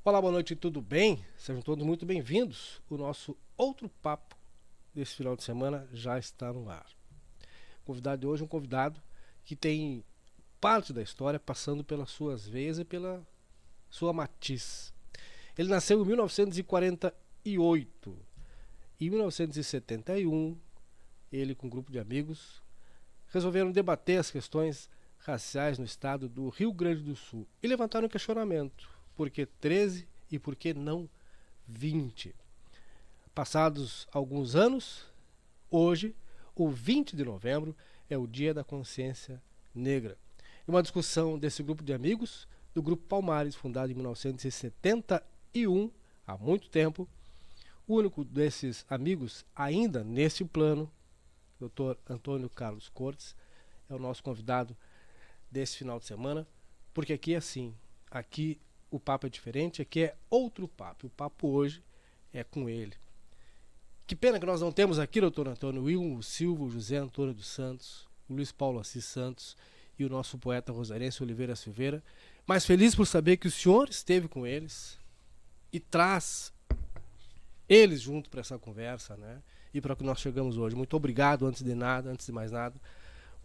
Olá, boa noite, tudo bem? Sejam todos muito bem-vindos. O nosso outro papo desse final de semana já está no ar. O convidado de hoje é um convidado que tem parte da história passando pelas suas veias e pela sua matiz. Ele nasceu em 1948. Em 1971, ele com um grupo de amigos resolveram debater as questões raciais no estado do Rio Grande do Sul e levantaram um questionamento: por que 13 e por que não 20? Passados alguns anos, hoje, o 20 de novembro, é o Dia da Consciência Negra. Em uma discussão desse grupo de amigos, do Grupo Palmares, fundado em 1971, há muito tempo, o único desses amigos ainda neste plano, Dr. Antônio Carlos Cortes, é o nosso convidado desse final de semana, porque aqui é assim, aqui o papo é diferente, aqui é outro papo. O papo hoje é com ele. Que pena que nós não temos aqui, doutor Antônio, Wilmo Silva, José Antônio dos Santos, o Luiz Paulo Assis Santos e o nosso poeta rosarense Oliveira Silveira, mas feliz por saber que o senhor esteve com eles e traz eles junto para essa conversa, né? E para o que nós chegamos hoje. Muito obrigado, antes de mais nada,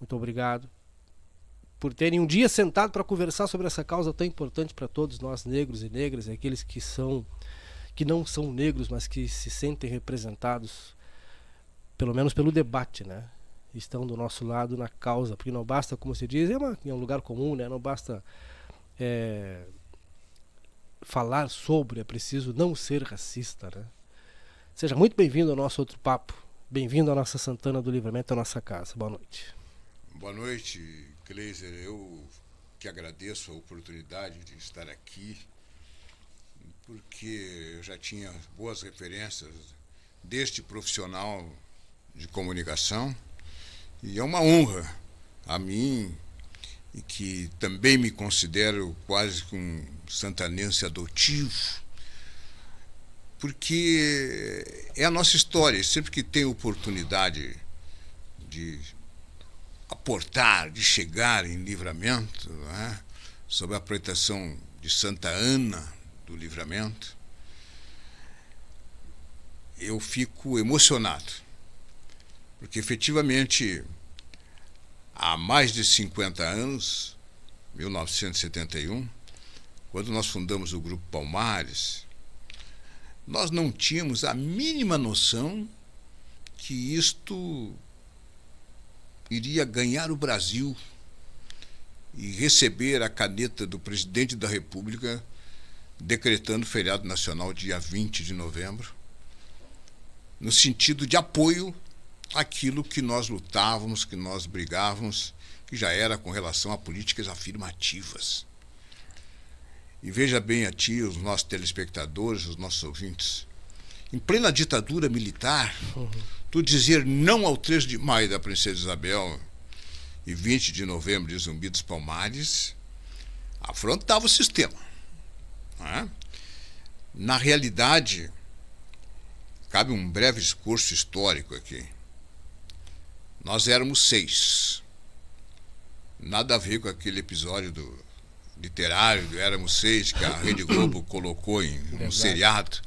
muito obrigado por terem um dia sentado para conversar sobre essa causa tão importante para todos nós, negros e negras, e aqueles que não são negros, mas que se sentem representados, pelo menos pelo debate, né? Estão do nosso lado na causa, porque não basta, como se diz, é um lugar comum, né? Não basta falar sobre, é preciso não ser racista, né? Seja muito bem-vindo ao nosso outro papo, bem-vindo à nossa Santana do Livramento, à nossa casa. Boa noite. Boa noite, Kleiser. Eu que agradeço a oportunidade de estar aqui, porque eu já tinha boas referências deste profissional de comunicação e é uma honra a mim, e que também me considero quase que um santanense adotivo, porque é a nossa história. Sempre que tenho oportunidade de aportar, de chegar em Livramento, né, sob a proteção de Santa Ana do Livramento, eu fico emocionado, porque efetivamente há mais de 50 anos, 1971, quando nós fundamos o Grupo Palmares, nós não tínhamos a mínima noção que isto iria ganhar o Brasil e receber a caneta do presidente da República decretando feriado nacional dia 20 de novembro, no sentido de apoio àquilo que nós lutávamos, que nós brigávamos, que já era com relação a políticas afirmativas. E veja bem a ti, os nossos telespectadores, os nossos ouvintes, em plena ditadura militar, tu dizer não ao 3 de maio da Princesa Isabel e 20 de novembro de Zumbi dos Palmares afrontava o sistema. Né? Na realidade, cabe um breve discurso histórico aqui. Nós éramos 6. Nada a ver com aquele episódio literário do Éramos 6 que a Rede Globo colocou em um seriado.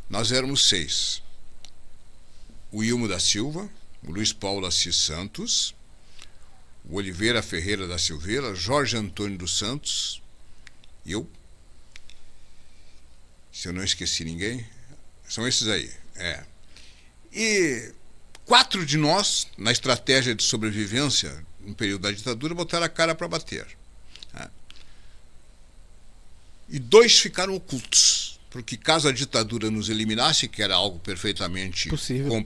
Nós éramos 6. O Wilmo da Silva, o Luiz Paulo Assis Santos, o Oliveira Ferreira da Silveira, Jorge Antônio dos Santos, e eu, se eu não esqueci ninguém, são esses aí. E 4 de nós, na estratégia de sobrevivência no período da ditadura, botaram a cara para bater. E 2 ficaram ocultos, porque caso a ditadura nos eliminasse, que era algo perfeitamente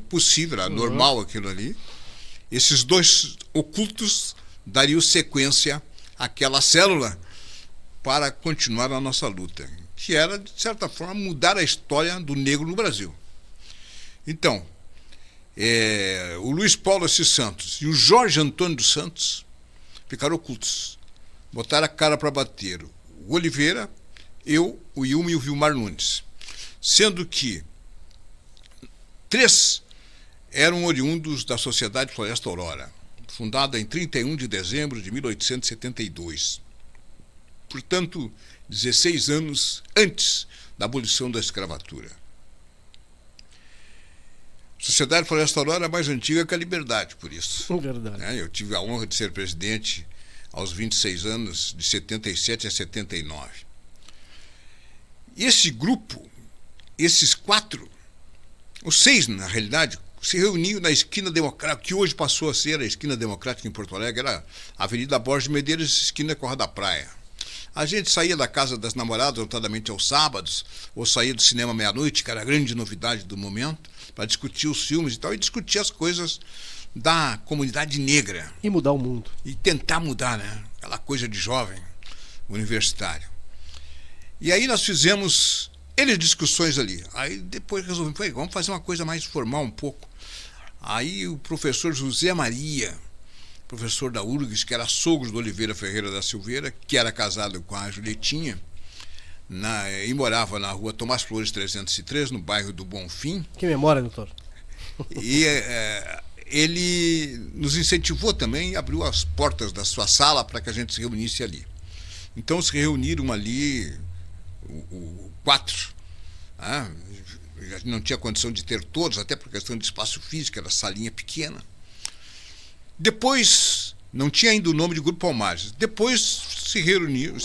possível, era normal aquilo ali, esses 2 ocultos dariam sequência àquela célula para continuar a nossa luta, que era, de certa forma, mudar a história do negro no Brasil. Então, o Luiz Paulo Assis Santos e o Jorge Antônio dos Santos ficaram ocultos, botaram a cara para bater. O Oliveira, eu, o Wilmo e o Vilmar Nunes, sendo que 3 eram oriundos da Sociedade Floresta Aurora, fundada em 31 de dezembro de 1872. Portanto, 16 anos antes da abolição da escravatura. A Sociedade Floresta Aurora é mais antiga que a Liberdade, por isso. Verdade. Eu tive a honra de ser presidente aos 26 anos, de 77 a 79. E esse grupo, esses 4, os 6 na realidade, se reuniu na Esquina Democrática, que hoje passou a ser a Esquina Democrática em Porto Alegre, era a Avenida Borges Medeiros, esquina Corra da Praia. A gente saía da casa das namoradas, notadamente aos sábados, ou saía do cinema meia-noite, que era a grande novidade do momento, para discutir os filmes e tal, e discutir as coisas da comunidade negra. E mudar o mundo. E tentar mudar, né? Aquela coisa de jovem universitário. E aí nós fizemos discussões ali. Aí depois resolvemos, vamos fazer uma coisa mais formal um pouco. Aí o professor José Maria, professor da URGS, que era sogro do Oliveira Ferreira da Silveira, que era casado com a Julietinha, e morava na rua Tomás Flores 303, no bairro do Bonfim. Que memória, doutor. E ele nos incentivou também e abriu as portas da sua sala para que a gente se reunisse ali. Então se reuniram ali 4. Não tinha condição de ter todos, até por questão de espaço físico, era salinha pequena. Depois, não tinha ainda o nome de Grupo Palmares. Depois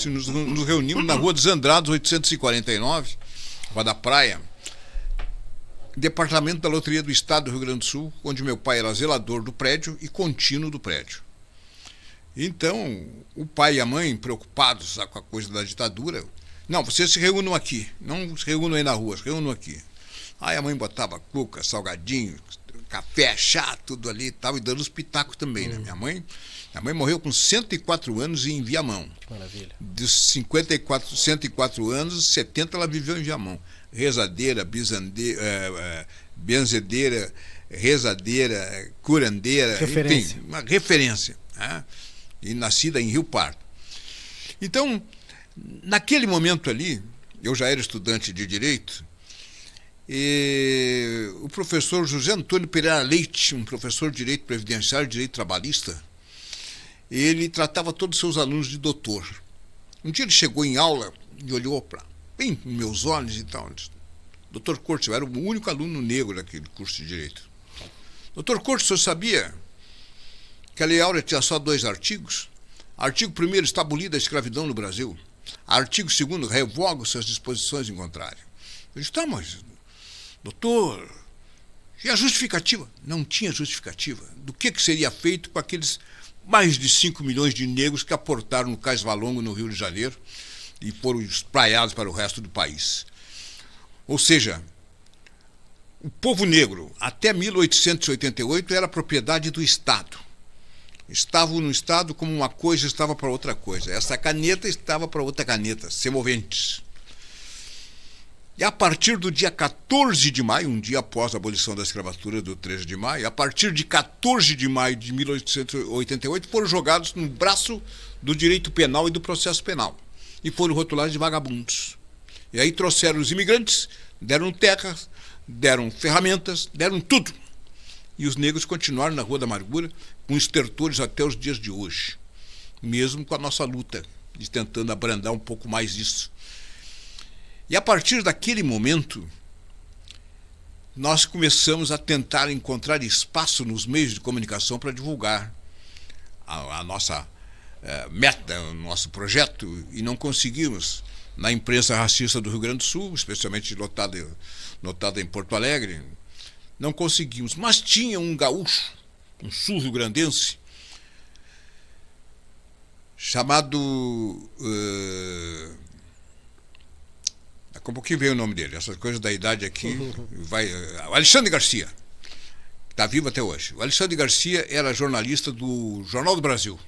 nos reunimos na Rua dos Andrados, 849, Rua da Praia, departamento da Loteria do Estado do Rio Grande do Sul, onde meu pai era zelador do prédio e contínuo do prédio. Então, o pai e a mãe, preocupados com a coisa da ditadura, não, vocês se reúnam aqui, não se reúnam aí na rua, se reúnam aqui. Aí a mãe botava cuca, salgadinho, café, chá, tudo ali e tal, e dando os pitacos também, né? Minha mãe morreu com 104 anos em Viamão. Que maravilha. Dos 104 anos, 70 ela viveu em Viamão. Rezadeira, benzedeira, rezadeira, curandeira, referência. Enfim, uma referência. Né? E nascida em Rio Pardo. Então, naquele momento ali, eu já era estudante de Direito, e o professor José Antônio Pereira Leite, um professor de Direito Previdenciário e Direito Trabalhista, ele tratava todos os seus alunos de doutor. Um dia ele chegou em aula e olhou bem nos meus olhos e tal. Disse, doutor Cortes, eu era o único aluno negro daquele curso de Direito. Doutor Cortes, o senhor sabia que a Lei Áurea tinha só 2 artigos? Artigo 1º, está abolida a escravidão no Brasil. Artigo 2º, revoga suas disposições em contrário. Eu disse, tá, mas, doutor, e a justificativa? Não tinha justificativa. Do que seria feito com aqueles mais de 5 milhões de negros que aportaram no Cais Valongo, no Rio de Janeiro, e foram espraiados para o resto do país. Ou seja, o povo negro, até 1888, era propriedade do Estado. Estava no Estado como uma coisa estava para outra coisa. Essa caneta estava para outra caneta, semoventes. E a partir do dia 14 de maio, um dia após a abolição da escravatura do 13 de maio, a partir de 14 de maio de 1888, foram jogados no braço do direito penal e do processo penal. E foram rotulados de vagabundos. E aí trouxeram os imigrantes, deram terras, deram ferramentas, deram tudo. E os negros continuaram na Rua da Amargura com estertores até os dias de hoje. Mesmo com a nossa luta, de tentando abrandar um pouco mais isso. E a partir daquele momento, nós começamos a tentar encontrar espaço nos meios de comunicação para divulgar a nossa meta, o nosso projeto, e não conseguimos. Na imprensa racista do Rio Grande do Sul, especialmente notada em Porto Alegre, não conseguimos. Mas tinha um gaúcho, um sul-rio-grandense, chamado... Daqui a pouquinho veio o nome dele, essas coisas da idade aqui, o Alexandre Garcia, está vivo até hoje. O Alexandre Garcia era jornalista do Jornal do Brasil.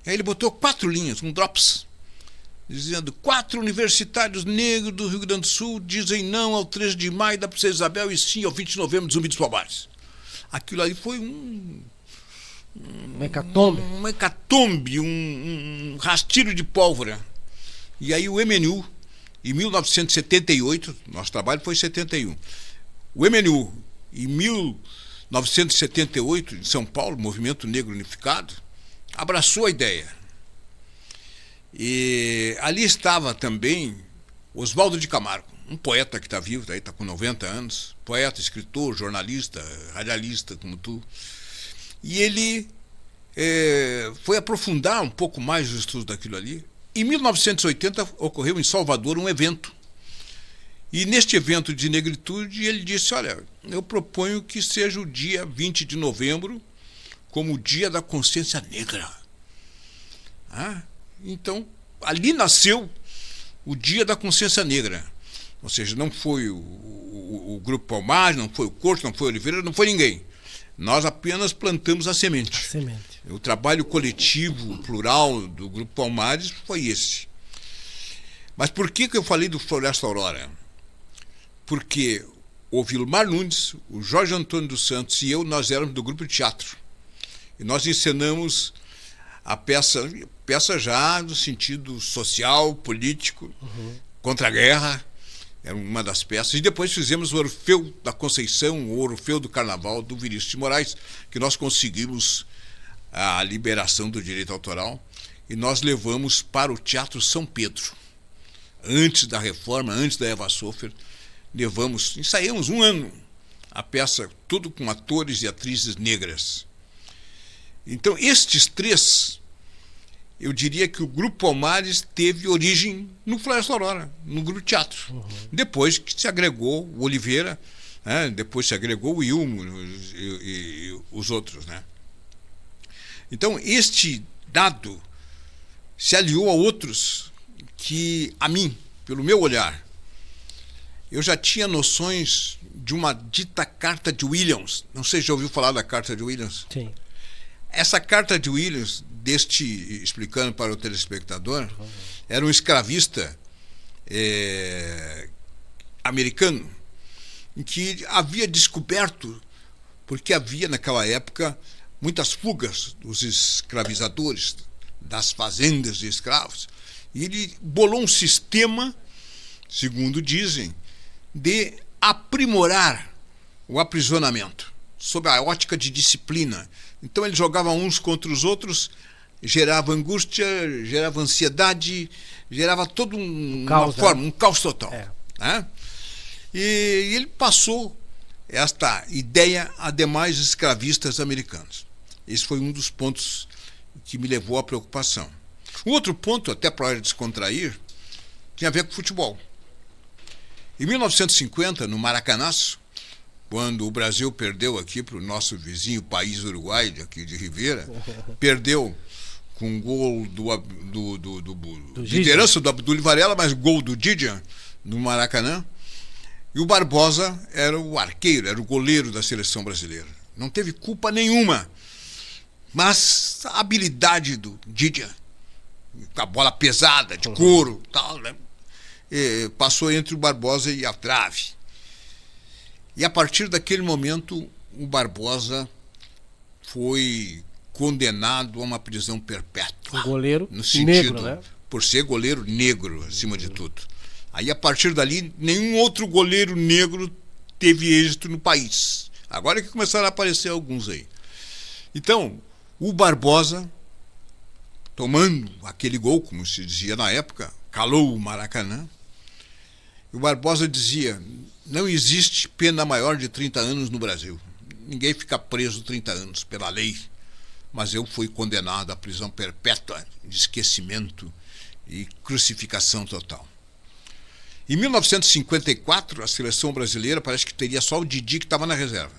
E aí ele botou 4 linhas, um drops, dizendo: 4 universitários negros do Rio Grande do Sul dizem não ao 13 de maio da Princesa Isabel e sim ao 20 de novembro de Zumbi dos Palmares. Aquilo aí foi um hecatombe, um rastilho de pólvora. E aí o MNU, em 1978, nosso trabalho foi em 71, o MNU, em 1978, em São Paulo, Movimento Negro Unificado, abraçou a ideia. E ali estava também Oswaldo de Camargo, um poeta que está vivo, está com 90 anos, poeta, escritor, jornalista, radialista, como tu. E ele foi aprofundar um pouco mais os estudos daquilo ali. Em 1980 ocorreu em Salvador um evento. E neste evento de negritude ele disse, olha, eu proponho que seja o dia 20 de novembro como o dia da consciência negra. Então, ali nasceu o dia da consciência negra. Ou seja, não foi o Grupo Palmares, não foi o Corte, não foi o Oliveira, não foi ninguém. Nós apenas plantamos a semente. O trabalho coletivo, plural do Grupo Palmares foi esse. Mas por que eu falei do Floresta Aurora? Porque o Vilmar Nunes, o Jorge Antônio dos Santos e eu, nós éramos do grupo de teatro. E nós encenamos a peça já no sentido social, político, contra a guerra. Era uma das peças. E depois fizemos o Orfeu da Conceição, o Orfeu do Carnaval, do Vinícius de Moraes, que nós conseguimos a liberação do direito autoral. E nós levamos para o Teatro São Pedro. Antes da reforma, antes da Eva Sofer, ensaiamos um ano a peça, tudo com atores e atrizes negras. Então, estes três, eu diria que o Grupo Palmares teve origem no Floresta Aurora, no Grupo de Teatro. Depois que se agregou o Oliveira, depois se agregou o Ilmo e os outros. Então, este dado se aliou a outros que, a mim, pelo meu olhar, eu já tinha noções de uma dita Carta de Williams. Não sei se já ouviu falar da Carta de Williams. Sim. Essa Carta de Williams, explicando para o telespectador, era um escravista americano, em que havia descoberto, porque havia naquela época muitas fugas dos escravizadores, das fazendas de escravos, e ele bolou um sistema, segundo dizem, de aprimorar o aprisionamento, sob a ótica de disciplina. Então ele jogava uns contra os outros, gerava angústia, gerava ansiedade, gerava todo um caos total. E ele passou esta ideia a demais escravistas americanos. Esse foi um dos pontos que me levou à preocupação. Um outro ponto, até para descontrair, tinha a ver com futebol. Em 1950, no Maracanaço, quando o Brasil perdeu aqui para o nosso vizinho país Uruguai, aqui de Ribeira, perdeu com um gol de liderança do Abdul Varela, mas gol do Didier no Maracanã. E o Barbosa era o arqueiro, era o goleiro da seleção brasileira. Não teve culpa nenhuma, mas a habilidade do Didier, com a bola pesada, de couro, tal, passou entre o Barbosa e a trave. E a partir daquele momento, o Barbosa foi condenado a uma prisão perpétua. Um goleiro no sentido, negro, né? Por ser goleiro negro, acima de tudo. Aí, a partir dali, nenhum outro goleiro negro teve êxito no país. Agora que começaram a aparecer alguns aí. Então, o Barbosa, tomando aquele gol, como se dizia na época, calou o Maracanã. O Barbosa dizia, não existe pena maior de 30 anos no Brasil. Ninguém fica preso 30 anos pela lei. Mas eu fui condenado à prisão perpétua, de esquecimento e crucificação total. Em 1954, a seleção brasileira parece que teria só o Didi que estava na reserva.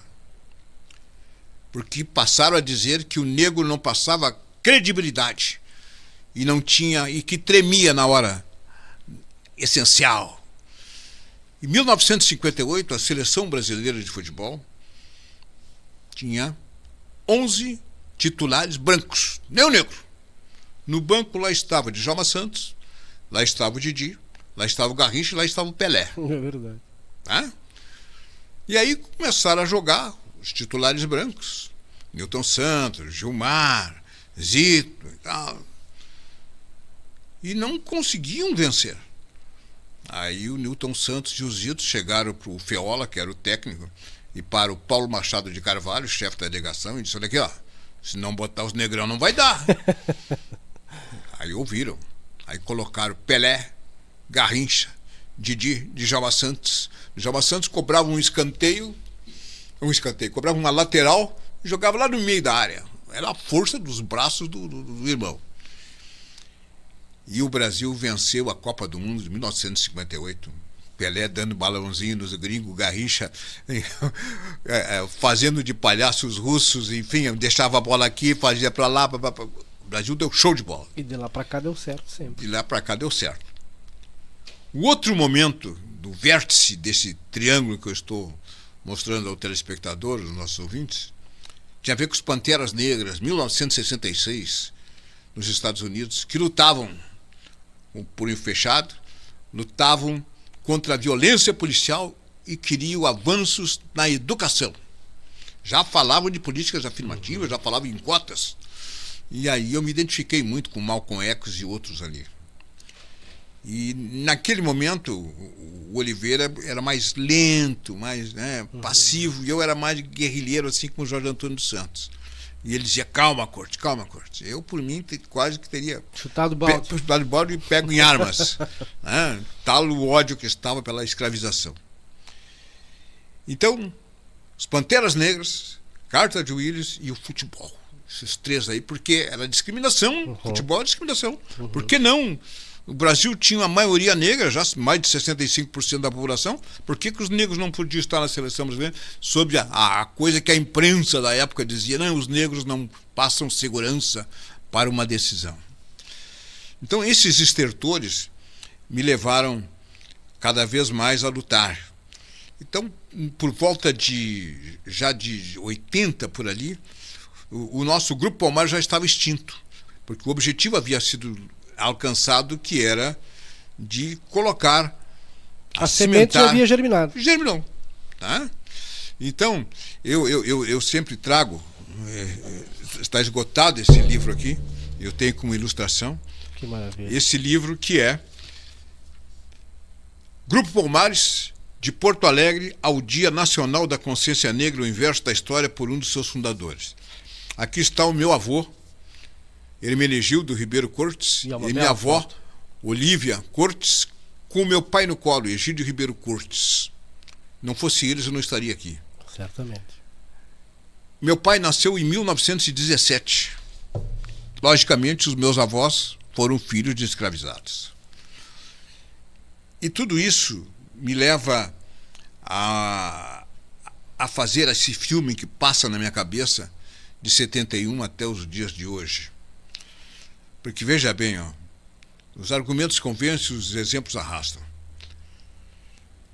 Porque passaram a dizer que o negro não passava credibilidade e que tremia na hora essencial. Em 1958, a seleção brasileira de futebol tinha 11 titulares brancos, nem o negro. No banco lá estava Djalma Santos, lá estava o Didi, lá estava o Garrincha, lá estava o Pelé. É verdade. E aí começaram a jogar os titulares brancos. Newton Santos, Gilmar, Zito e tal. E não conseguiam vencer. Aí o Newton Santos e o Zito chegaram para o Feola, que era o técnico, e para o Paulo Machado de Carvalho, chefe da delegação, e disse, olha aqui, se não botar os negrão não vai dar. Aí ouviram. Aí colocaram Pelé, Garrincha, Didi, Djalma Santos. Djalma Santos cobrava um escanteio, cobrava uma lateral e jogava lá no meio da área. Era a força dos braços do irmão. E o Brasil venceu a Copa do Mundo de 1958. Pelé dando balãozinho nos gringos, Garrincha fazendo de palhaços russos, enfim, deixava a bola aqui, fazia para lá. O Brasil deu show de bola. E de lá para cá deu certo sempre. De lá para cá deu certo. O outro momento do vértice desse triângulo que eu estou mostrando ao telespectador, aos nossos ouvintes, tinha a ver com os Panteras Negras, 1966, nos Estados Unidos, que lutavam com o punho fechado, lutavam contra a violência policial e queriam avanços na educação. Já falavam de políticas afirmativas, já falavam em cotas. E aí eu me identifiquei muito com Malcolm X e outros ali. E naquele momento o Oliveira era mais lento, mais passivo, e eu era mais guerrilheiro, assim como o Jorge Antônio dos Santos. E ele dizia, calma, Corte, calma, Corte. Eu, por mim, quase que teria chutado o balde e pego em armas. Tal o ódio que estava pela escravização. Então, os Panteras Negras, Carta de Willis e o futebol. Esses três aí, porque era discriminação. Futebol é discriminação. Por que não? O Brasil tinha uma maioria negra, já mais de 65% da população. Por que os negros não podiam estar na seleção brasileira? Sob a coisa que a imprensa da época dizia, não, os negros não passam segurança para uma decisão. Então esses estertores me levaram cada vez mais a lutar. Então, por volta de 80 por ali, o nosso Grupo Palmares já estava extinto, porque o objetivo havia sido alcançado, que era de colocar a semente já havia germinado. Germinou. Tá? Então, eu sempre trago, está esgotado esse livro aqui, eu tenho como ilustração. Que maravilha. Esse livro que é Grupo Palmares, de Porto Alegre ao Dia Nacional da Consciência Negra, o inverso da história, por um dos seus fundadores. Aqui está o meu avô, Hermenegildo Ribeiro Cortes, e minha avó, Olívia Cortes, com o meu pai no colo, Egídio Ribeiro Cortes. Não fosse eles, eu não estaria aqui. Certamente. Meu pai nasceu em 1917. Logicamente, os meus avós foram filhos de escravizados. E tudo isso me leva a fazer esse filme que passa na minha cabeça de 71 até os dias de hoje. Porque veja bem, os argumentos convencem, os exemplos arrastam.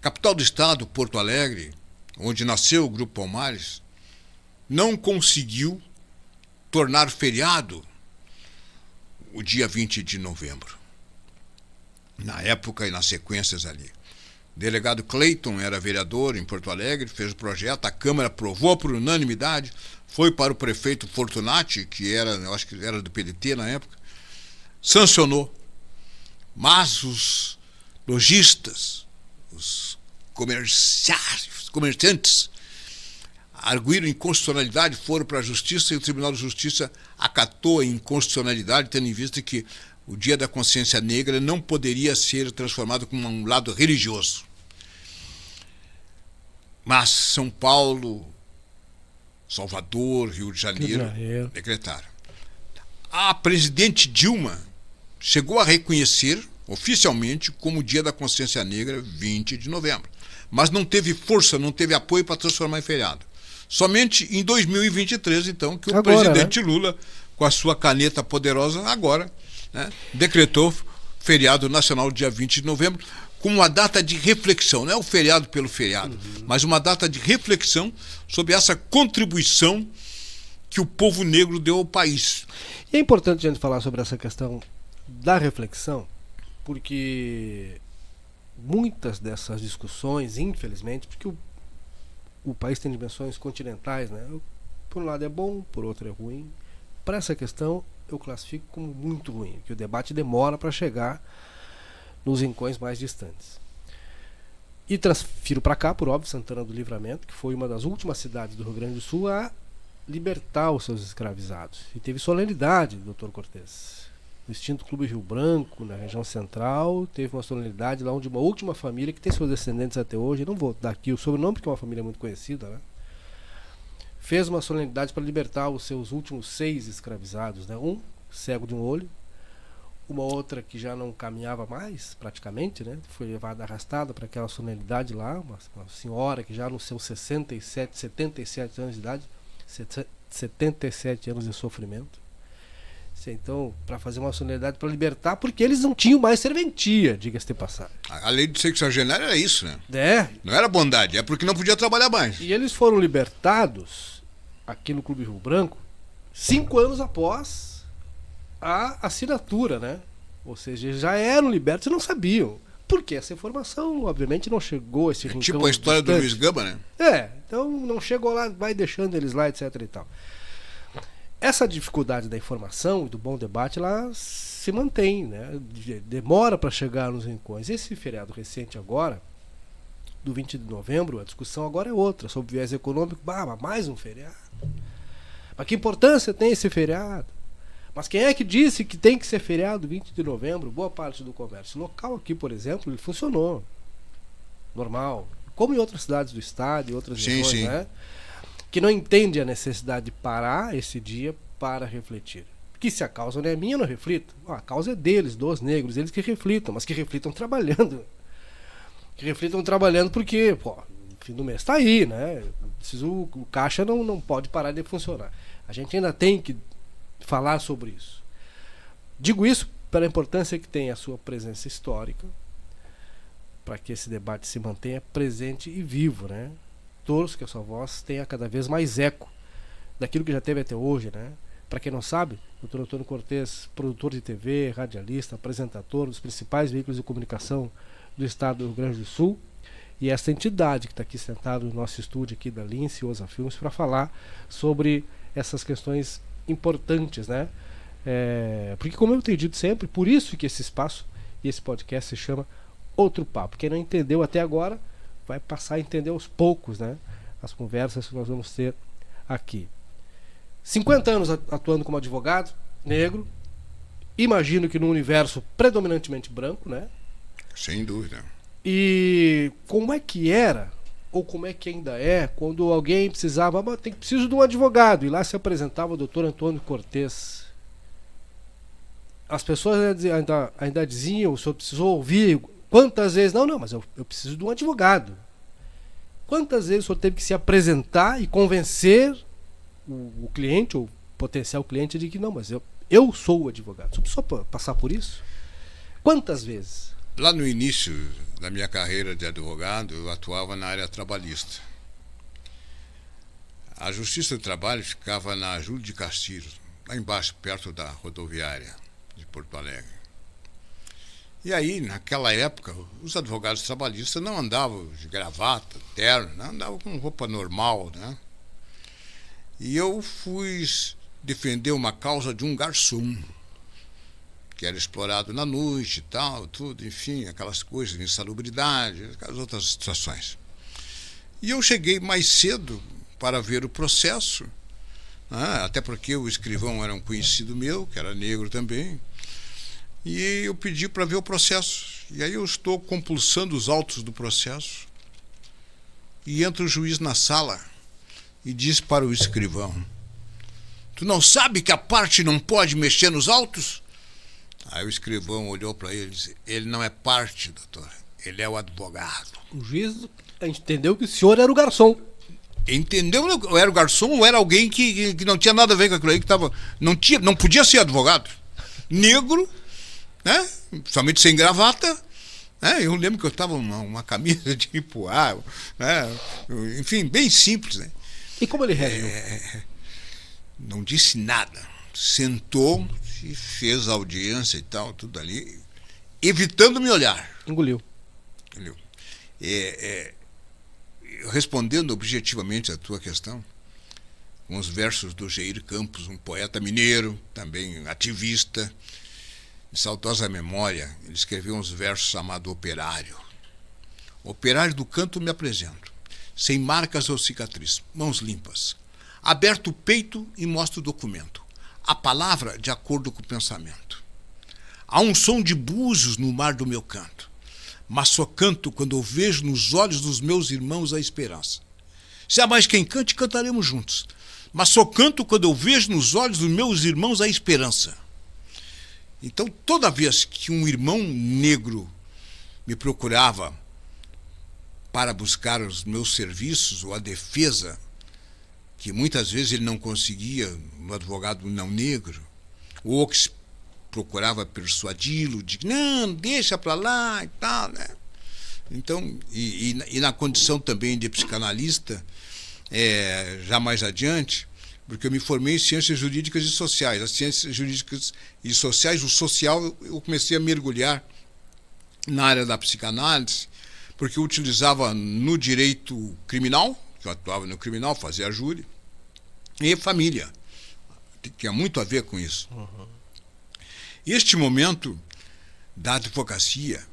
Capital do estado, Porto Alegre, onde nasceu o Grupo Palmares, não conseguiu tornar feriado o dia 20 de novembro. Na época e nas sequências ali. O delegado Clayton era vereador em Porto Alegre, fez o projeto, a Câmara aprovou por unanimidade, foi para o prefeito Fortunati, que era, eu acho que era do PDT na época, sancionou. Mas os lojistas, os comerciantes, arguíram inconstitucionalidade, foram para a Justiça, e o Tribunal de Justiça acatou a inconstitucionalidade, tendo em vista que o Dia da Consciência Negra não poderia ser transformado como um lado religioso. Mas São Paulo, Salvador, Rio de Janeiro decretaram. A presidente Dilma chegou a reconhecer oficialmente como Dia da Consciência Negra 20 de novembro. Mas não teve força, não teve apoio para transformar em feriado. Somente em 2023, então, que o presidente Lula, com a sua caneta poderosa, agora, decretou feriado nacional dia 20 de novembro, com uma data de reflexão, não é o feriado pelo feriado, mas uma data de reflexão sobre essa contribuição que o povo negro deu ao país. E é importante a gente falar sobre essa questão da reflexão, porque muitas dessas discussões, infelizmente, porque o país tem dimensões continentais, né? Por um lado é bom, por outro é ruim. Para essa questão, eu classifico como muito ruim, que o debate demora para chegar nos rincões mais distantes. E transfiro para cá, por óbvio, Santana do Livramento, que foi uma das últimas cidades do Rio Grande do Sul a libertar os seus escravizados. E teve solenidade, doutor Cortes. no extinto Clube Rio Branco, na região central, teve uma solenidade lá onde uma última família, que tem seus descendentes até hoje, eu não vou dar aqui o sobrenome porque é uma família muito conhecida, né? Fez uma solenidade para libertar os seus últimos 6 escravizados, né? Um cego de um olho, uma outra que já não caminhava mais, praticamente, né? Foi levada arrastada para aquela solenidade lá, uma senhora que já nos seus 77 anos de idade, 77 anos de sofrimento. Então, para fazer uma solenidade para libertar, porque eles não tinham mais serventia, diga-se de passagem. A lei do sexagenário era isso, né? É. Não era bondade, é porque não podia trabalhar mais. E eles foram libertados aqui no Clube Rio Branco 5 anos após a assinatura, né? Ou seja, eles já eram libertos e não sabiam. Porque essa informação, obviamente, não chegou a esse rincão. Tipo a história do Luiz Gama, né? Então não chegou lá, vai deixando eles lá, etc e tal. Essa dificuldade da informação e do bom debate, ela se mantém, né? Demora para chegar nos rincões. Esse feriado recente agora, do 20 de novembro, a discussão agora é outra, sobre viés econômico. Mais um feriado. Mas que importância tem esse feriado? Mas quem é que disse que tem que ser feriado 20 de novembro? Boa parte do comércio local aqui, por exemplo, ele funcionou. Normal. Como em outras cidades do estado e outras regiões, né? Que não entende a necessidade de parar esse dia para refletir. Que se a causa não é minha, eu não reflito. A causa é deles, dos negros, eles que reflitam, mas que reflitam trabalhando. Que reflitam trabalhando porque, o fim do mês está aí, né? O caixa não pode parar de funcionar. A gente ainda tem que falar sobre isso. Digo isso pela importância que tem a sua presença histórica, para que esse debate se mantenha presente e vivo, né? Torço que a sua voz tenha cada vez mais eco daquilo que já teve até hoje, né? Para quem não sabe, o Dr. Antônio Cortez, produtor de TV, radialista, apresentador dos principais veículos de comunicação do estado do Rio Grande do Sul, e essa entidade que está aqui sentada no nosso estúdio aqui da Lince Osa Filmes para falar sobre essas questões importantes, né? Porque, como eu tenho dito sempre, por isso que esse espaço e esse podcast se chama Outro Papo. Quem não entendeu até agora vai passar a entender aos poucos, né? As conversas que nós vamos ter aqui. 50 anos atuando como advogado negro, imagino que num universo predominantemente branco, né? Sem dúvida. E como é que era, ou como é que ainda é, quando alguém precisava, preciso de um advogado, e lá se apresentava o Dr. Antônio Cortez. As pessoas ainda diziam, o senhor precisou ouvir quantas vezes, não, mas eu preciso de um advogado. Quantas vezes o senhor teve que se apresentar e convencer o cliente, ou potencial cliente, de que não, mas eu sou o advogado. O senhor precisou passar por isso? Quantas vezes? Lá no início da minha carreira de advogado, eu atuava na área trabalhista. A Justiça do Trabalho ficava na Júlio de Castilhos, lá embaixo, perto da rodoviária de Porto Alegre. E aí, naquela época, os advogados trabalhistas não andavam de gravata, terno, não andavam com roupa normal, né? E eu fui defender uma causa de um garçom, que era explorado na noite e tal, tudo, enfim, aquelas coisas de insalubridade, aquelas outras situações. E eu cheguei mais cedo para ver o processo, né? Até porque o escrivão era um conhecido meu, que era negro também, e eu pedi para ver o processo. E aí eu estou compulsando os autos do processo, e entra o juiz na sala e diz para o escrivão: "Tu não sabe que a parte não pode mexer nos autos?" Aí o escrivão olhou para ele e disse: "Ele não é parte, doutor, ele é o advogado." O juiz entendeu que o senhor era o garçom. Entendeu? Eu era o garçom ou era alguém que não tinha nada a ver com aquilo aí, que não podia ser advogado. Negro, né? Somente sem gravata. Né? Eu lembro que eu estava uma camisa de Ipuá, né? Enfim, bem simples. Né? E como ele reagiu? Não disse nada. Sentou e fez a audiência e tal, tudo ali, evitando me olhar. Engoliu. Respondendo objetivamente a tua questão, com os versos do Jair Campos, um poeta mineiro, também ativista, de saudosa memória, ele escreveu uns versos chamados Operário. Operário do canto me apresento, sem marcas ou cicatriz, mãos limpas, aberto o peito e mostro o documento, a palavra de acordo com o pensamento. Há um som de búzios no mar do meu canto, mas só canto quando eu vejo nos olhos dos meus irmãos a esperança. Se há mais quem cante, cantaremos juntos, mas só canto quando eu vejo nos olhos dos meus irmãos a esperança. Então, toda vez que um irmão negro me procurava para buscar os meus serviços ou a defesa, que muitas vezes ele não conseguia no advogado não negro, ou que procurava persuadi-lo de não, deixa para lá e tal, né? Então, e na condição também de psicanalista, já mais adiante, porque eu me formei em ciências jurídicas e sociais. As ciências jurídicas e sociais, o social, eu comecei a mergulhar na área da psicanálise, porque eu utilizava no direito criminal, que eu atuava no criminal, fazia júri, e família. Tinha muito a ver com isso. Uhum. Este momento da advocacia,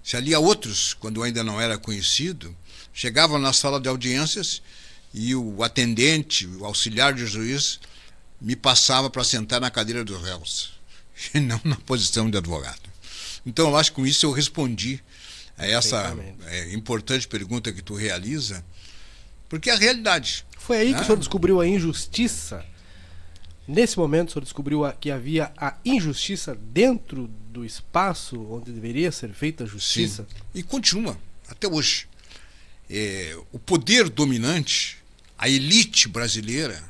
se ali há outros, quando eu ainda não era conhecido, chegavam na sala de audiências e o atendente, o auxiliar de juiz, me passava para sentar na cadeira dos réus, e não na posição de advogado. Então, eu acho que com isso eu respondi a essa importante pergunta que tu realiza, porque é a realidade. Foi aí que o senhor descobriu a injustiça? Nesse momento, o senhor descobriu que havia a injustiça dentro do espaço onde deveria ser feita a justiça? Sim. E continua, até hoje. O poder dominante, a elite brasileira,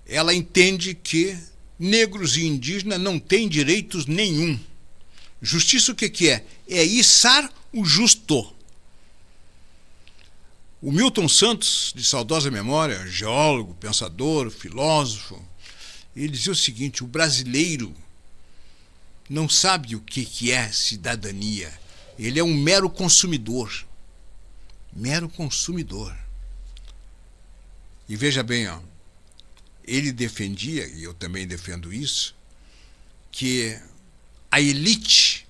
ela entende que negros e indígenas não têm direitos nenhum. Justiça o que é? É içar o justo. O Milton Santos, de saudosa memória, geólogo, pensador, filósofo, ele dizia o seguinte: o brasileiro não sabe o que é cidadania. Ele é um mero consumidor. Mero consumidor. E veja bem, ele defendia, e eu também defendo isso, que a elite,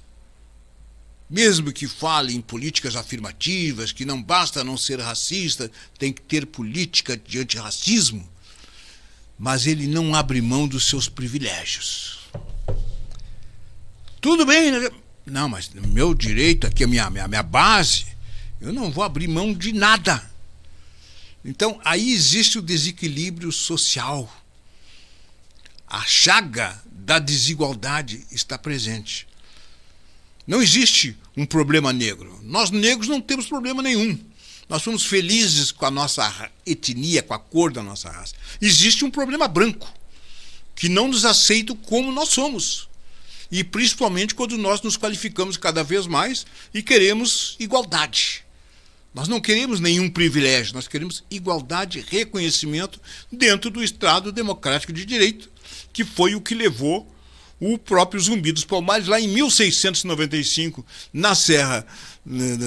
mesmo que fale em políticas afirmativas, que não basta não ser racista, tem que ter política de antirracismo, mas ele não abre mão dos seus privilégios. Tudo bem, né? Não, mas o meu direito aqui, a minha base, eu não vou abrir mão de nada. Então, aí existe o desequilíbrio social. A chaga da desigualdade está presente. Não existe um problema negro. Nós negros não temos problema nenhum. Nós somos felizes com a nossa etnia, com a cor da nossa raça. Existe um problema branco, que não nos aceita como nós somos. E principalmente quando nós nos qualificamos cada vez mais e queremos igualdade. Nós não queremos nenhum privilégio, nós queremos igualdade e reconhecimento dentro do Estado democrático de direito, que foi o que levou o próprio Zumbi dos Palmares, lá em 1695, na Serra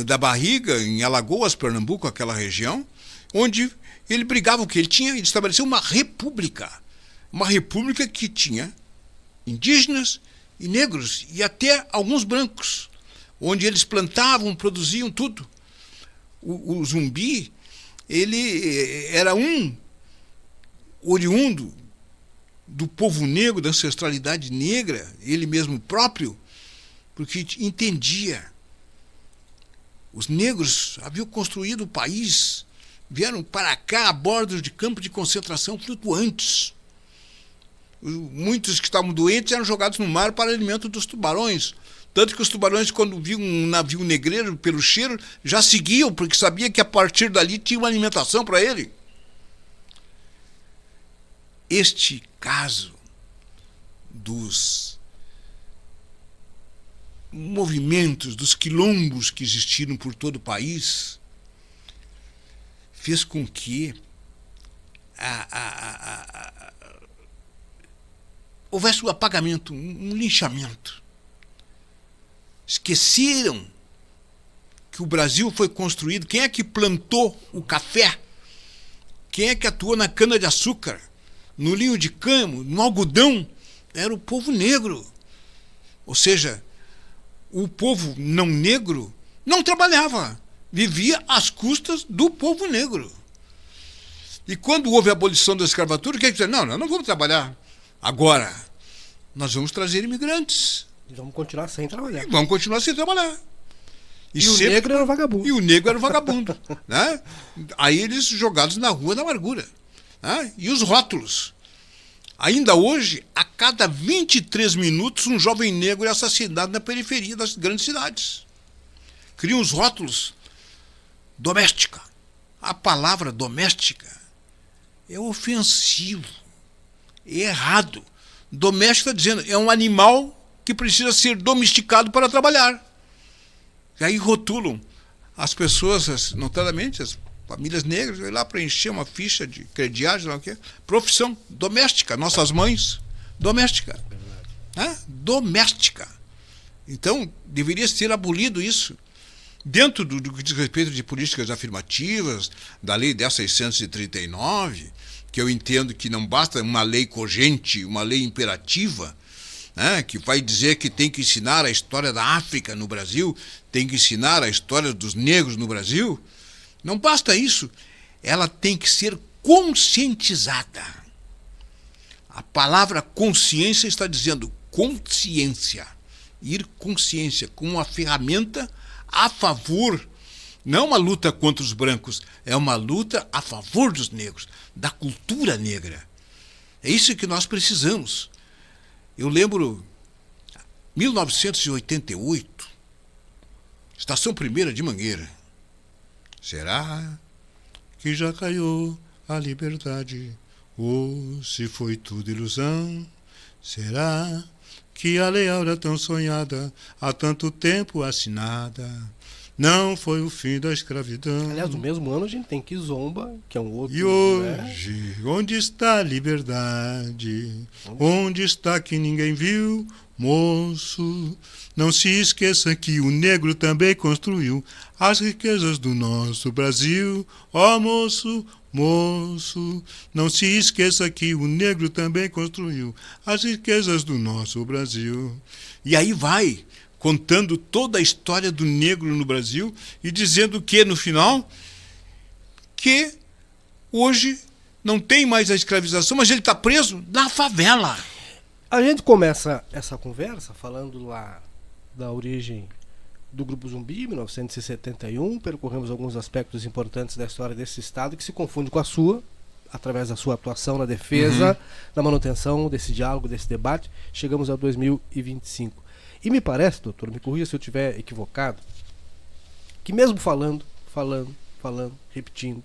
da Barriga, em Alagoas, Pernambuco, aquela região, onde ele brigava o quê? Ele estabeleceu uma república que tinha indígenas e negros, e até alguns brancos, onde eles plantavam, produziam tudo. O Zumbi, ele era um oriundo do povo negro, da ancestralidade negra, ele mesmo próprio, porque entendia. Os negros haviam construído o país, vieram para cá a bordo de campos de concentração flutuantes. Muitos que estavam doentes eram jogados no mar para alimento dos tubarões. Tanto que os tubarões, quando viam um navio negreiro pelo cheiro, já seguiam, porque sabia que a partir dali tinha uma alimentação para ele. Este caso dos movimentos, dos quilombos que existiram por todo o país, fez com que houvesse um apagamento, um linchamento. Esqueceram que o Brasil foi construído. Quem é que plantou o café? Quem é que atuou na cana-de-açúcar, no linho de camo, no algodão? Era o povo negro. Ou seja, o povo não negro não trabalhava, vivia às custas do povo negro. E quando houve a abolição da escravatura, o que é que disseram? Não vamos trabalhar agora. Nós vamos trazer imigrantes. E vamos continuar sem trabalhar. E vamos continuar sem trabalhar. E o negro era o vagabundo. E o negro era o vagabundo. Né? Aí eles jogados na rua da amargura. Né? E os rótulos. Ainda hoje, a cada 23 minutos, um jovem negro é assassinado na periferia das grandes cidades. Criam os rótulos doméstica. A palavra doméstica é ofensivo, é errado. Doméstico está dizendo, é um animal que precisa ser domesticado para trabalhar. E aí rotulam as pessoas, notadamente as famílias negras, vai lá preencher uma ficha de crediário, não sei o quê. Profissão doméstica, nossas mães, doméstica. Né? Doméstica. Então, deveria ser abolido isso. Dentro do que diz respeito de políticas afirmativas, da Lei 10.639, que eu entendo que não basta uma lei cogente, uma lei imperativa, né, que vai dizer que tem que ensinar a história da África no Brasil, tem que ensinar a história dos negros no Brasil. Não basta isso, ela tem que ser conscientizada. A palavra consciência está dizendo consciência, ir consciência como uma ferramenta a favor, não uma luta contra os brancos, é uma luta a favor dos negros, da cultura negra. É isso que nós precisamos. Eu lembro, 1988, Estação Primeira de Mangueira. Será que já caiu a liberdade? Ou se foi tudo ilusão? Será que a lei áurea tão sonhada, há tanto tempo assinada, não foi o fim da escravidão? Aliás, no mesmo ano a gente tem Kizomba, que é um outro... E hoje, onde está a liberdade? Onde está que ninguém viu? Moço, não se esqueça que o negro também construiu as riquezas do nosso Brasil. Ó moço, moço, não se esqueça que o negro também construiu as riquezas do nosso Brasil. E aí vai contando toda a história do negro no Brasil e dizendo que, no final, que hoje não tem mais a escravização, mas ele está preso na favela. A gente começa essa conversa falando lá da origem do Grupo Zumbi, 1971. Percorremos alguns aspectos importantes da história desse estado que se confunde com a sua, através da sua atuação na defesa, na manutenção desse diálogo, desse debate. Chegamos a 2025. E me parece, doutor, me corrija se eu estiver equivocado, que mesmo falando, repetindo,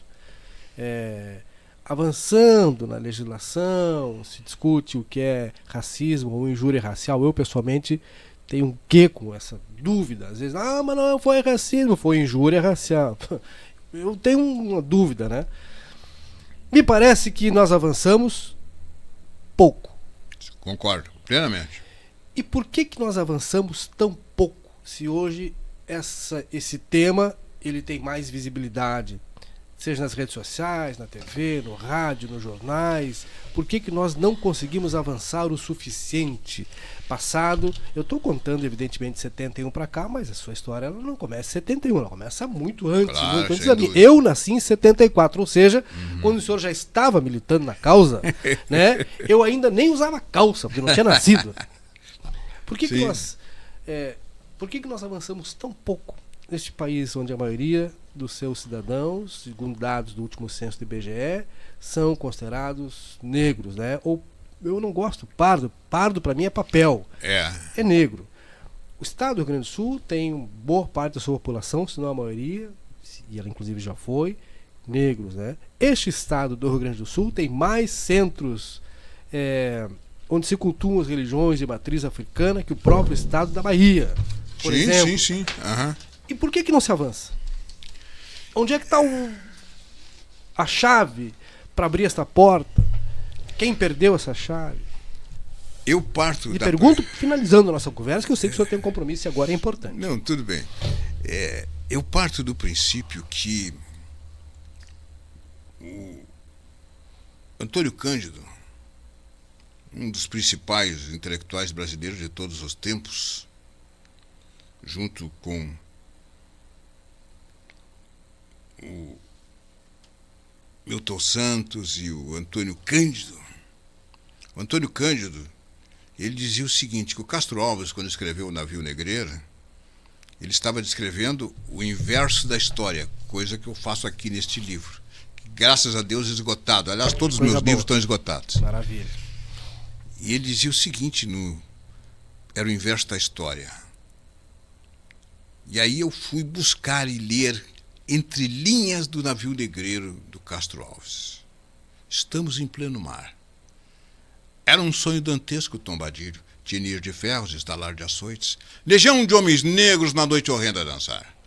avançando na legislação, se discute o que é racismo ou injúria racial. Eu, pessoalmente, tenho um quê com essa dúvida. Às vezes, mas não foi racismo, foi injúria racial. Eu tenho uma dúvida, né? Me parece que nós avançamos pouco. Concordo, plenamente. E por que nós avançamos tão pouco, se hoje esse tema ele tem mais visibilidade? Seja nas redes sociais, na TV, no rádio, nos jornais. Por que nós não conseguimos avançar o suficiente? Passado, eu estou contando evidentemente de 71 para cá, mas a sua história ela não começa em 71, ela começa muito antes. Claro, muito antes da minha. Eu nasci em 74, ou seja, quando o senhor já estava militando na causa, né, eu ainda nem usava calça, porque não tinha nascido. Por que nós avançamos tão pouco neste país onde a maioria dos seus cidadãos, segundo dados do último censo do IBGE, são considerados negros, né? Ou eu não gosto, pardo para mim é papel, é negro. O estado do Rio Grande do Sul tem boa parte da sua população, se não a maioria, e ela inclusive já foi, negros, né? Este estado do Rio Grande do Sul tem mais centros onde se cultuam as religiões de matriz africana que o próprio estado da Bahia, por exemplo. Sim. Uhum. E por que não se avança? Onde é que está a chave para abrir esta porta? Quem perdeu essa chave? Eu parto Me pergunto, finalizando a nossa conversa, que eu sei que o senhor tem um compromisso e agora é importante. Não, tudo bem. Eu parto do princípio que o Antônio Cândido, um dos principais intelectuais brasileiros de todos os tempos, junto com o Milton Santos e o Antônio Cândido. O Antônio Cândido Ele dizia o seguinte, que o Castro Alves, quando escreveu O Navio Negreira, ele estava descrevendo o inverso da história, coisa que eu faço aqui neste livro. Que, graças a Deus, esgotado. Aliás, todos os meus livros estão esgotados. Maravilha. E ele dizia o seguinte, era o inverso da história. E aí eu fui buscar e ler Entre Linhas do Navio Negreiro, do Castro Alves. Estamos em pleno mar. Era um sonho dantesco, tombadilho, tinir de ferros, estalar de açoites, legião de homens negros na noite horrenda a dançar.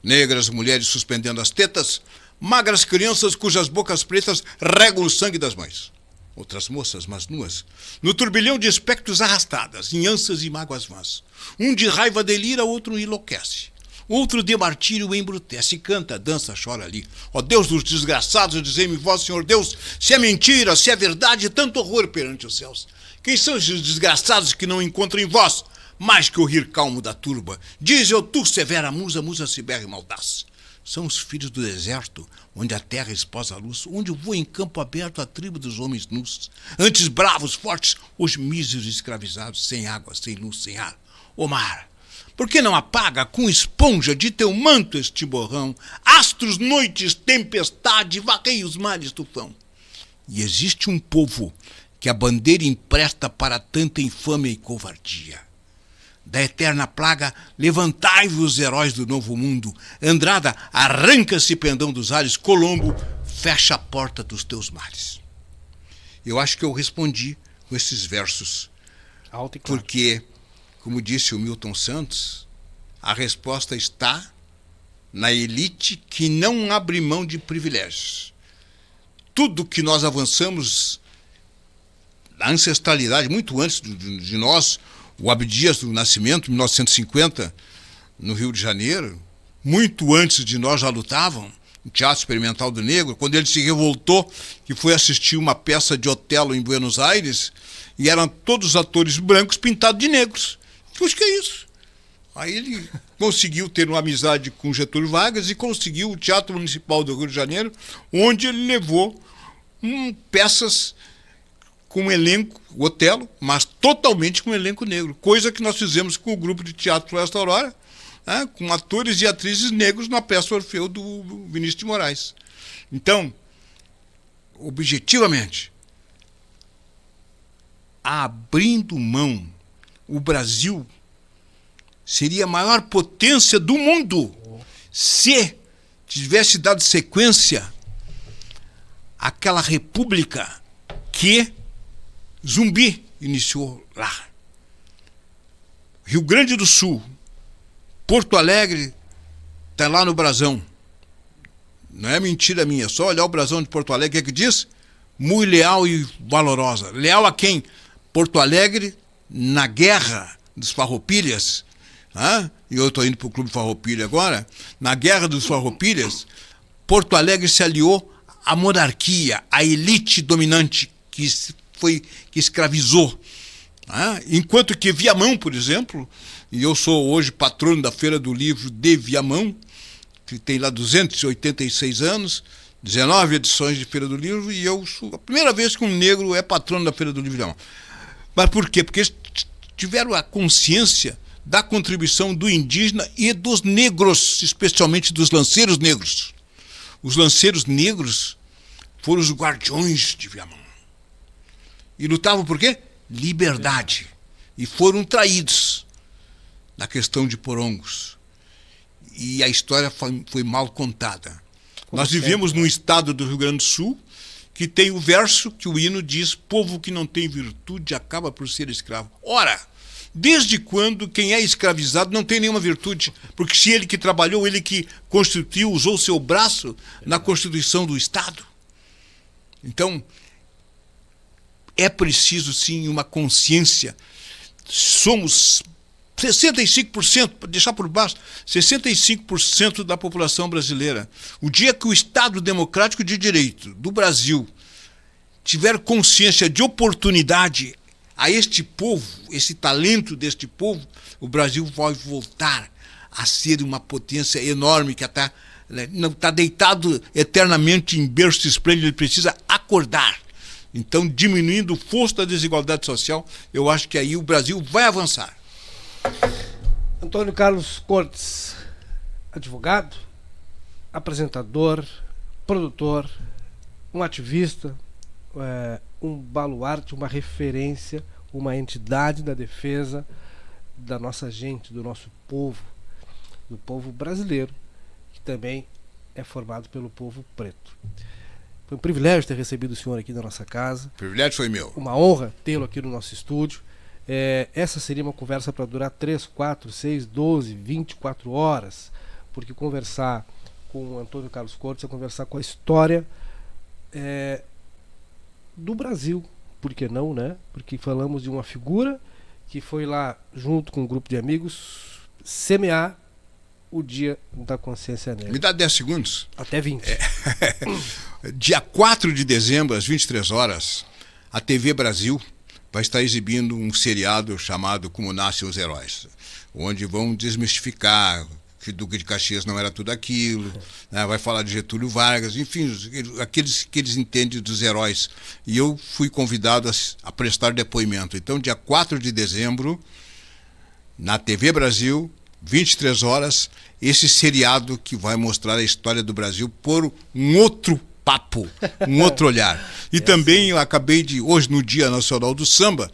Negras mulheres suspendendo as tetas, magras crianças cujas bocas pretas regam o sangue das mães. Outras moças, mas nuas, no turbilhão de espectros arrastadas, em ânsias e mágoas vãs. Um de raiva delira, outro enlouquece. Outro de martírio embrutece, canta, dança, chora ali. Ó Deus dos desgraçados, dizei-me vós, Senhor Deus, se é mentira, se é verdade, tanto horror perante os céus. Quem são esses desgraçados que não encontram em vós mais que o rir calmo da turba? Diz eu tu, severa musa, musa ciberra e maldaz. São os filhos do deserto, onde a terra esposa a luz, onde voa em campo aberto a tribo dos homens nus. Antes bravos, fortes, os míseros escravizados, sem água, sem luz, sem ar. Ô mar, por que não apaga com esponja de teu manto este borrão? Astros, noites, tempestade, varrei os mares tufão. E existe um povo que a bandeira empresta para tanta infâmia e covardia. Da eterna plaga, levantai-vos, heróis do novo mundo. Andrada, arranca-se pendão dos ares. Colombo, fecha a porta dos teus mares. Eu acho que eu respondi com esses versos. Alto e claro. Porque, como disse o Milton Santos, a resposta está na elite que não abre mão de privilégios. Tudo que nós avançamos na ancestralidade, muito antes de nós, o Abdias do Nascimento, 1950, no Rio de Janeiro, muito antes de nós já lutavam, no Teatro Experimental do Negro, quando ele se revoltou e foi assistir uma peça de Otelo em Buenos Aires, e eram todos atores brancos pintados de negros. Pois que é isso? Aí ele conseguiu ter uma amizade com Getúlio Vargas e conseguiu o Teatro Municipal do Rio de Janeiro, onde ele levou peças com um elenco, o Otelo, mas totalmente com um elenco negro. Coisa que nós fizemos com o grupo de teatro Floresta Aurora, com atores e atrizes negros na peça Orfeu do Vinícius de Moraes. Então, objetivamente, abrindo mão, o Brasil seria a maior potência do mundo se tivesse dado sequência àquela república que Zumbi iniciou lá. Rio Grande do Sul, Porto Alegre, está lá no brasão. Não é mentira minha, só olhar o brasão de Porto Alegre, o que é que diz? Muito leal e valorosa. Leal a quem? Porto Alegre, na guerra dos Farroupilhas, e eu estou indo para o Clube Farroupilha agora, na guerra dos Farroupilhas, Porto Alegre se aliou à monarquia, à elite dominante que escravizou. Enquanto que Viamão, por exemplo, e eu sou hoje patrono da Feira do Livro de Viamão, que tem lá 286 anos, 19 edições de Feira do Livro, e eu sou a primeira vez que um negro é patrono da Feira do Livro de Viamão. Mas por quê? Porque eles tiveram a consciência da contribuição do indígena e dos negros, especialmente dos lanceiros negros. Os lanceiros negros foram os guardiões de Viamão. E lutavam por quê? Liberdade. E foram traídos na questão de Porongos. E a história foi mal contada. Nós vivemos num estado do Rio Grande do Sul que tem o verso que o hino diz: povo que não tem virtude acaba por ser escravo. Ora, desde quando quem é escravizado não tem nenhuma virtude? Porque se ele que trabalhou, ele que constituiu, usou seu braço na constituição do Estado. Então, é preciso sim uma consciência. Somos 65%, para deixar por baixo, 65% da população brasileira. O dia que o Estado Democrático de Direito do Brasil tiver consciência de oportunidade a este povo, esse talento deste povo, o Brasil vai voltar a ser uma potência enorme que não está deitado eternamente em berço esplêndido, ele precisa acordar. Então, diminuindo o fosso da desigualdade social, eu acho que aí o Brasil vai avançar. Antônio Carlos Cortes, advogado, apresentador, produtor, um ativista, um baluarte, uma referência, uma entidade da defesa da nossa gente, do nosso povo, do povo brasileiro, que também é formado pelo povo preto. Foi um privilégio ter recebido o senhor aqui na nossa casa. O privilégio foi meu. Uma honra tê-lo aqui no nosso estúdio. Essa seria uma conversa para durar 3, 4, 6, 12, 24 horas, porque conversar com o Antônio Carlos Cortes é conversar com a história do Brasil. Por que não, né? Porque falamos de uma figura que foi lá, junto com um grupo de amigos, semear o Dia da Consciência Negra. Me dá 10 segundos. Até 20. Dia 4 de dezembro, às 23 horas, a TV Brasil vai estar exibindo um seriado chamado Como Nascem os Heróis, onde vão desmistificar que Duque de Caxias não era tudo aquilo, né? Vai falar de Getúlio Vargas, enfim, aqueles que eles entendem dos heróis. E eu fui convidado a prestar depoimento. Então, dia 4 de dezembro, na TV Brasil, 23 horas, esse seriado que vai mostrar a história do Brasil por um outro papo, um outro olhar. E também eu acabei de, hoje no Dia Nacional do Samba,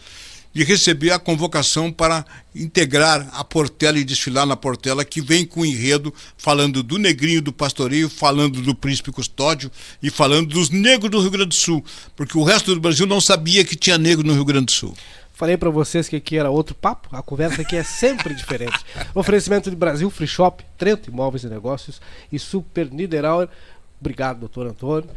de receber a convocação para integrar a Portela e desfilar na Portela, que vem com o enredo falando do Negrinho do Pastoreio, falando do Príncipe Custódio e falando dos negros do Rio Grande do Sul, porque o resto do Brasil não sabia que tinha negro no Rio Grande do Sul. Falei para vocês que aqui era outro papo, a conversa aqui é sempre diferente. Oferecimento de Brasil Free Shop, Trento Imóveis e Negócios e Super Niederauer. Obrigado, doutor Antônio.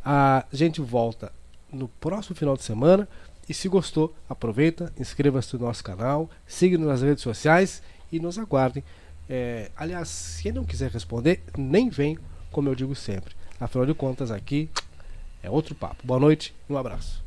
A gente volta no próximo final de semana. E se gostou, aproveita, inscreva-se no nosso canal, siga-nos nas redes sociais e nos aguardem. Aliás, quem não quiser responder, nem vem, como eu digo sempre. Afinal de contas, aqui é outro papo. Boa noite e um abraço.